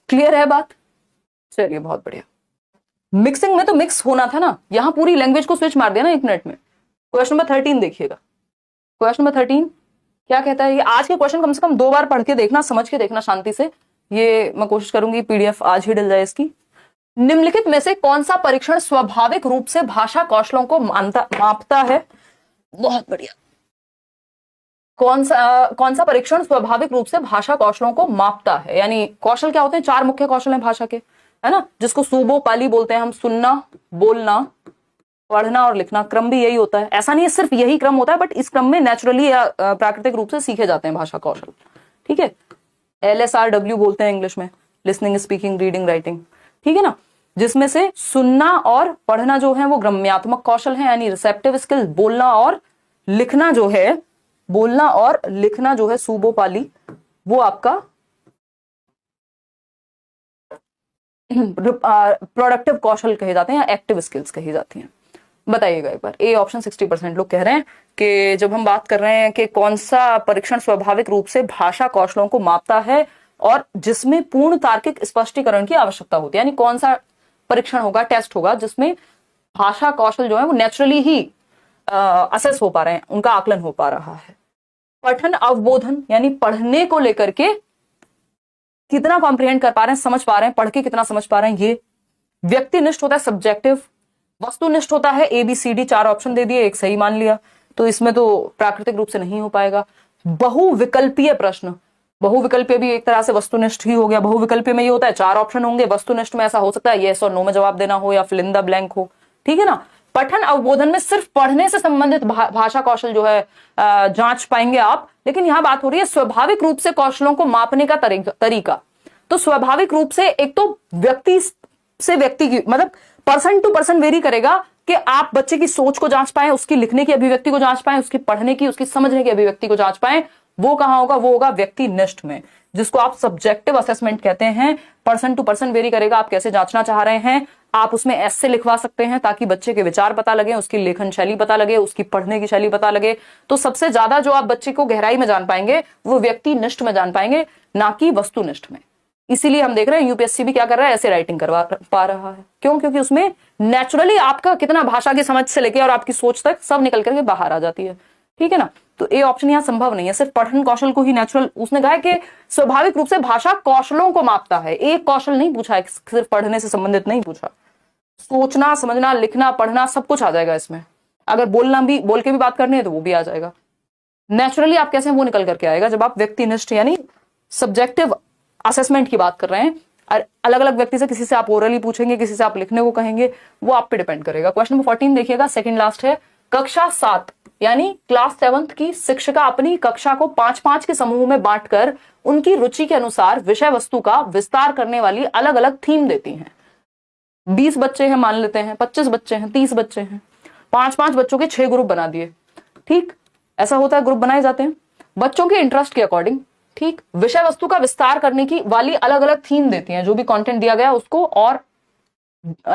क्लियर है बात? चलिए बहुत बढ़िया। मिक्सिंग में तो मिक्स होना था ना, यहां पूरी लैंग्वेज को स्विच मार दिया ना 1 मिनट में। क्वेश्चन नंबर 13 देखिएगा। क्वेश्चन नंबर 13 क्या कहता है? ये आज के क्वेश्चन कम से कम 2 बार पढ़ के देखना, समझ के देखना शांति से। ये मैं कोशिश करूंगी पीडीएफ आज ही डल जाए इसकी। निम्नलिखित में से कौन सा परीक्षण स्वाभाविक रूप से भाषा कौशलों को मापता है? बहुत बढ़िया। कौन सा परीक्षण स्वाभाविक रूप से भाषा कौशलों को मापता है? यानी कौशल क्या होते हैं? 4 मुख्य कौशल हैं भाषा के, है ना, जिसको सूबो पाली बोलते हैं हम। सुनना, बोलना, पढ़ना और लिखना। क्रम भी यही होता है। ऐसा नहीं है सिर्फ यही क्रम होता है, बट इस क्रम में नेचुरली या प्राकृतिक रूप से सीखे जाते हैं भाषा कौशल। ठीक है, LSRW बोलते हैं इंग्लिश में, लिसनिंग, स्पीकिंग, रीडिंग, राइटिंग। ठीक है ना, जिसमें से सुनना और पढ़ना जो है वो गम्यात्मक कौशल है, यानी रिसेप्टिव स्किल। बोलना और लिखना जो है, बोलना और लिखना जो है सूबो पाली, वो आपका प्रोडक्टिव कौशल कहे जाते हैं या एक्टिव स्किल्स कही जाती हैं। बताइएगा एक बार। ए ऑप्शन 60% लोग कह रहे हैं कि जब हम बात कर रहे हैं कि कौन सा परीक्षण स्वाभाविक रूप से भाषा कौशलों को मापता है और जिसमें पूर्ण तार्किक स्पष्टीकरण की आवश्यकता होती है, यानी कौन सा परीक्षण होगा, टेस्ट होगा, जिसमें भाषा कौशल जो है वो नेचुरली ही असेस हो पा रहे हैं, उनका आकलन हो पा रहा है। पठन अवबोधन, यानी पढ़ने को लेकर के कितना कॉम्प्रिहेंड कर पा रहे हैं, समझ पा रहे हैं, पढ़ के कितना समझ पा रहे हैं। ये व्यक्तिनिष्ठ होता है, सब्जेक्टिव। वस्तुनिष्ठ होता है, ABCD 4 ऑप्शन दे दिए, एक सही मान लिया, तो इसमें तो प्राकृतिक रूप से नहीं हो पाएगा। बहुविकल्पीय प्रश्न, बहुविकल्पीय भी एक तरह से वस्तुनिष्ठ ही हो गया। बहुविकल्पीय में ये होता है 4 ऑप्शन होंगे, वस्तुनिष्ठ में ऐसा हो सकता है येस और नो में जवाब देना हो या फिल इन द ब्लैंक हो। ठीक है ना। पठन अवबोधन में सिर्फ पढ़ने से संबंधित भाषा कौशल जो है जांच पाएंगे आप, लेकिन यहां बात हो रही है स्वाभाविक रूप से कौशलों को मापने का तरीका। तो स्वाभाविक रूप से एक तो व्यक्ति से व्यक्ति की, मतलब पर्सन टू पर्सन वेरी करेगा कि आप बच्चे की सोच को जांच पाएं, उसकी लिखने की अभिव्यक्ति को जांच पाएं, उसकी पढ़ने की, उसकी समझने की अभिव्यक्ति को जांच पाएं। वो कहां होगा? वो होगा व्यक्तिनिष्ठ में, जिसको आप सब्जेक्टिव असेसमेंट कहते हैं। पर्सन टू पर्सन वेरी करेगा आप कैसे जांचना चाह रहे हैं। आप उसमें ऐसे लिखवा सकते हैं ताकि बच्चे के विचार पता लगे, उसकी लेखन शैली पता लगे, उसकी पढ़ने की शैली पता लगे। तो सबसे ज्यादा जो आप बच्चे को गहराई में जान पाएंगे वो व्यक्तिनिष्ठ में जान पाएंगे, ना कि वस्तुनिष्ठ में। इसीलिए हम देख रहे हैं UPSC भी क्या कर रहा है, ऐसे राइटिंग करवा पा रहा है। क्यों? क्योंकि उसमें नेचुरली आपका कितना भाषा की समझ से लेके और आपकी सोच तक सब निकल करके बाहर आ जाती है। ठीक है ना। तो ए ऑप्शन यहाँ संभव नहीं है। सिर्फ पठन कौशल को ही नेचुरल, उसने कहा है कि स्वाभाविक रूप से भाषा कौशलों को मापता है। एक कौशल नहीं पूछा है, सिर्फ पढ़ने से संबंधित नहीं पूछा। सोचना, समझना, लिखना, पढ़ना सब कुछ आ जाएगा इसमें। अगर बोलना भी, बोल के भी बात करनी है तो वो भी आ जाएगा। नेचुरली आप कैसे वो निकल करके आएगा जब आप व्यक्तिनिष्ठ यानी सब्जेक्टिव असेसमेंट की बात कर रहे हैं। अलग अलग व्यक्ति से, किसी से आप ओरली पूछेंगे, किसी से आप लिखने को कहेंगे, वो आप पे डिपेंड करेगा। क्वेश्चन नंबर 14 देखिएगा, सेकंड लास्ट है। कक्षा 7 यानी क्लास 7th की शिक्षिका अपनी कक्षा को 5-5 के समूह में बांटकर उनकी रुचि के अनुसार विषय वस्तु का विस्तार करने वाली अलग अलग थीम देती हैं। 20 बच्चे हैं मान लेते हैं, 25 बच्चे हैं, 30 बच्चे हैं, 5-5 बच्चों के 6 ग्रुप बना दिए। ठीक, ऐसा होता है, ग्रुप बनाए जाते हैं बच्चों के इंटरेस्ट के अकॉर्डिंग। ठीक, विषय वस्तु का विस्तार करने की वाली अलग अलग थीम देती हैं। जो भी कंटेंट दिया गया उसको और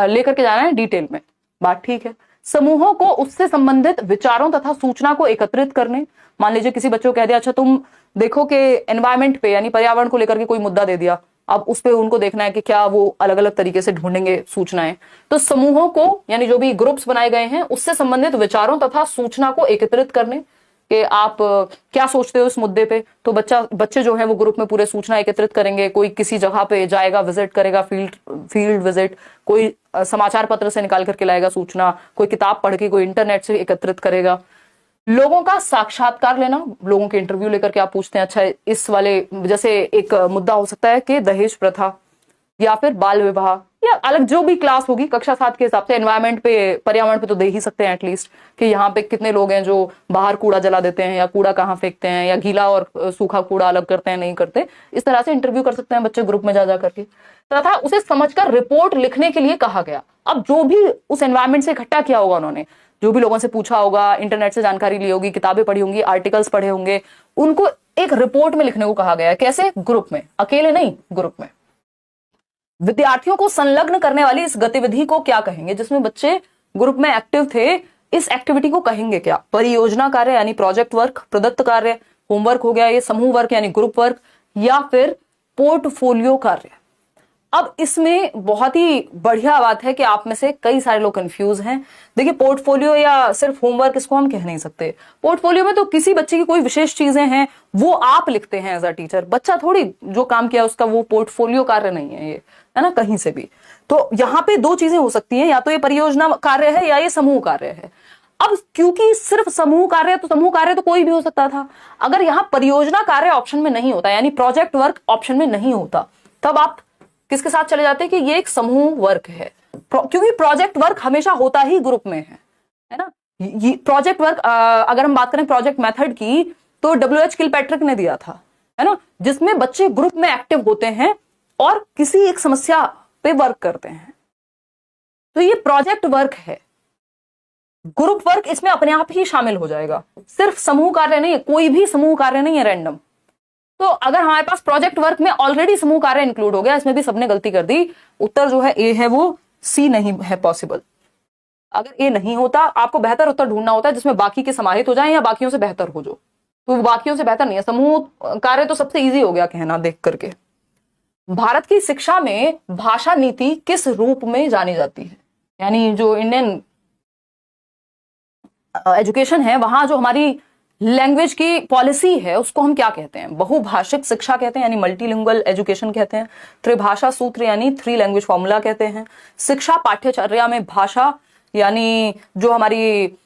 लेकर के जाना है डिटेल में। बात ठीक है। समूहों को उससे संबंधित विचारों तथा सूचना को एकत्रित करने, मान लीजिए किसी बच्चे को कह दिया अच्छा तुम देखो कि एनवायरमेंट पे यानी पर्यावरण को लेकर के कोई मुद्दा दे दिया, अब उस पे उनको देखना है कि क्या वो अलग अलग तरीके से ढूंढेंगे सूचनाएं। तो समूहों को यानी जो भी ग्रुप्स बनाए गए हैं उससे संबंधित विचारों तथा सूचना को एकत्रित करने कि आप क्या सोचते हो इस मुद्दे पे। तो बच्चे जो है वो ग्रुप में पूरे सूचना एकत्रित करेंगे। कोई किसी जगह पे जाएगा, विजिट करेगा, फील्ड विजिट, कोई समाचार पत्र से निकाल करके लाएगा सूचना, कोई किताब पढ़ के, कोई इंटरनेट से एकत्रित करेगा। लोगों का साक्षात्कार लेना, लोगों के इंटरव्यू लेकर के आप पूछते हैं अच्छा इस वाले, जैसे एक मुद्दा हो सकता है कि दहेज प्रथा या फिर बाल विवाह या अलग जो भी क्लास होगी कक्षा 7 के हिसाब से। एनवायरमेंट पे, पर्यावरण पे तो दे ही सकते हैं एटलीस्ट कि यहाँ पे कितने लोग हैं जो बाहर कूड़ा जला देते हैं या कूड़ा कहाँ फेंकते हैं या गीला और सूखा कूड़ा अलग करते हैं, नहीं करते। इस तरह से इंटरव्यू कर सकते हैं बच्चे ग्रुप में जा करके। तथा उसे समझकर रिपोर्ट लिखने के लिए कहा गया। अब जो भी उस एनवायरमेंट से इकट्ठा किया होगा उन्होंने, जो भी लोगों से पूछा होगा, इंटरनेट से जानकारी ली होगी, किताबें पढ़ी होंगी, आर्टिकल्स पढ़े होंगे, उनको एक रिपोर्ट में लिखने को कहा गया है। कैसे? ग्रुप में, अकेले नहीं, ग्रुप में। विद्यार्थियों को संलग्न करने वाली इस गतिविधि को क्या कहेंगे? जिसमें बच्चे ग्रुप में एक्टिव थे, इस एक्टिविटी को कहेंगे क्या? परियोजना कार्य यानी प्रोजेक्ट वर्क, प्रदत्त कार्य, होमवर्क हो गया ये, समूह वर्क यानी ग्रुप वर्क, या फिर पोर्टफोलियो कार्य। अब इसमें बहुत ही बढ़िया बात है कि आप में से कई सारे लोग कंफ्यूज हैं। देखिए, पोर्टफोलियो या सिर्फ होमवर्क इसको हम कह नहीं सकते। पोर्टफोलियो में तो किसी बच्चे की कोई विशेष चीजें हैं वो आप लिखते हैं एज अ टीचर। बच्चा थोड़ी जो काम किया उसका वो पोर्टफोलियो कार्य नहीं है ये, है ना, कहीं से भी। तो यहाँ पे 2 चीजें हो सकती हैं, या तो ये परियोजना कार्य है या ये समूह कार्य है। अब क्योंकि सिर्फ समूह कार्य, तो समूह कार्य तो कोई भी हो सकता था। अगर यहां परियोजना कार्य ऑप्शन में नहीं होता, यानी प्रोजेक्ट वर्क ऑप्शन में नहीं होता, तब आप किसके साथ चले जाते कि ये एक समूह वर्क है, क्योंकि प्रोजेक्ट वर्क हमेशा होता ही ग्रुप में है ना। प्रोजेक्ट वर्क, अगर हम बात करें प्रोजेक्ट मेथड की, तो WH किलपैट्रिक ने दिया था, है ना, जिसमें बच्चे ग्रुप में एक्टिव होते हैं और किसी एक समस्या पे वर्क करते हैं। तो ये प्रोजेक्ट वर्क है। ग्रुप वर्क इसमें अपने आप ही शामिल हो जाएगा, सिर्फ समूह कार्य नहीं है, कोई भी समूह कार्य नहीं है रैंडम। तो अगर हमारे पास प्रोजेक्ट वर्क में ऑलरेडी समूह कार्य इंक्लूड हो गया, इसमें भी सबने गलती कर दी, उत्तर जो है ए है वो सी नहीं है पॉसिबल। अगर ए नहीं होता, आपको बेहतर उत्तर ढूंढना होता है जिसमें बाकी के समाहित हो जाएं या बाकियों से बेहतर हो जो, तो बाकियों से बेहतर नहीं है। समूह कार्य तो सबसे इजी हो गया कहना देख करके। भारत की शिक्षा में भाषा नीति किस रूप में जानी जाती है, यानी जो इंडियन एजुकेशन है वहां जो हमारी लैंग्वेज की पॉलिसी है उसको हम क्या कहते हैं? बहुभाषिक शिक्षा कहते हैं, यानी मल्टीलिंगुअल एजुकेशन कहते हैं। त्रिभाषा सूत्र यानी 3 लैंग्वेज फॉर्मूला कहते हैं। शिक्षा पाठ्यचर्या में भाषा यानी जो हमारी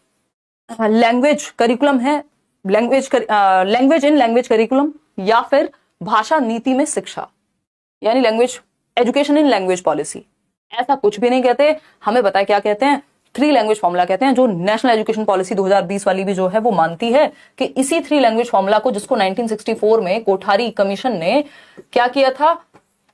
लैंग्वेज करिकुलम है, लैंग्वेज इन लैंग्वेज करिकुलम, या फिर भाषा नीति में शिक्षा यानी language education in language policy. ऐसा कुछ भी नहीं कहते, हमें बताए क्या कहते हैं? 3 लैंग्वेज फॉर्मूला कहते हैं, जो नेशनल एजुकेशन पॉलिसी 2020 वाली भी जो है वो मानती है कि इसी 3 लैंग्वेज फॉर्मूला को, जिसको 1964 में कोठारी कमीशन ने क्या किया था,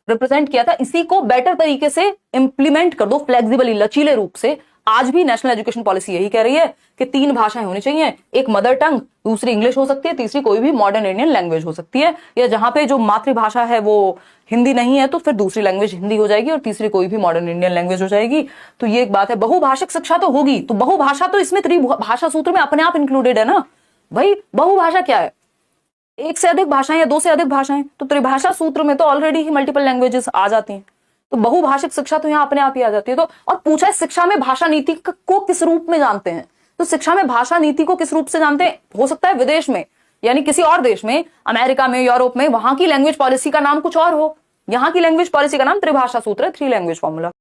रिप्रेजेंट किया था, इसी को बेटर तरीके से इंप्लीमेंट कर दो, फ्लेक्सिबली, लचीले रूप से। आज भी नेशनल एजुकेशन पॉलिसी यही कह रही है कि 3 भाषाएं होनी चाहिए, एक मदर टंग, दूसरी इंग्लिश हो सकती है, तीसरी कोई भी मॉडर्न इंडियन लैंग्वेज हो सकती है, या जहां पे जो मातृभाषा है वो हिंदी नहीं है तो फिर दूसरी लैंग्वेज हिंदी हो जाएगी और तीसरी कोई भी मॉडर्न इंडियन लैंग्वेज हो जाएगी। तो ये एक बात है। बहुभाषिक शिक्षा तो होगी, तो बहुभाषा तो इसमें त्रिभाषा सूत्र में अपने आप इंक्लूडेड है ना भाई। बहुभाषा क्या है? एक से अधिक भाषाएं या 2 से अधिक भाषाएं, तो त्रिभाषा सूत्र में तो ऑलरेडी ही मल्टीपल लैंग्वेजेस आ जाती हैं, तो बहुभाषिक शिक्षा तो यहाँ अपने आप ही आ जाती है। तो और पूछा है शिक्षा में भाषा नीति को किस रूप में जानते हैं, तो शिक्षा में भाषा नीति को किस रूप से जानते हैं? हो सकता है विदेश में, यानी किसी और देश में, अमेरिका में, यूरोप में, वहां की लैंग्वेज पॉलिसी का नाम कुछ और हो, यहाँ की लैंग्वेज पॉलिसी का नाम त्रिभाषा सूत्र है, 3 लैंग्वेज फॉर्मूला।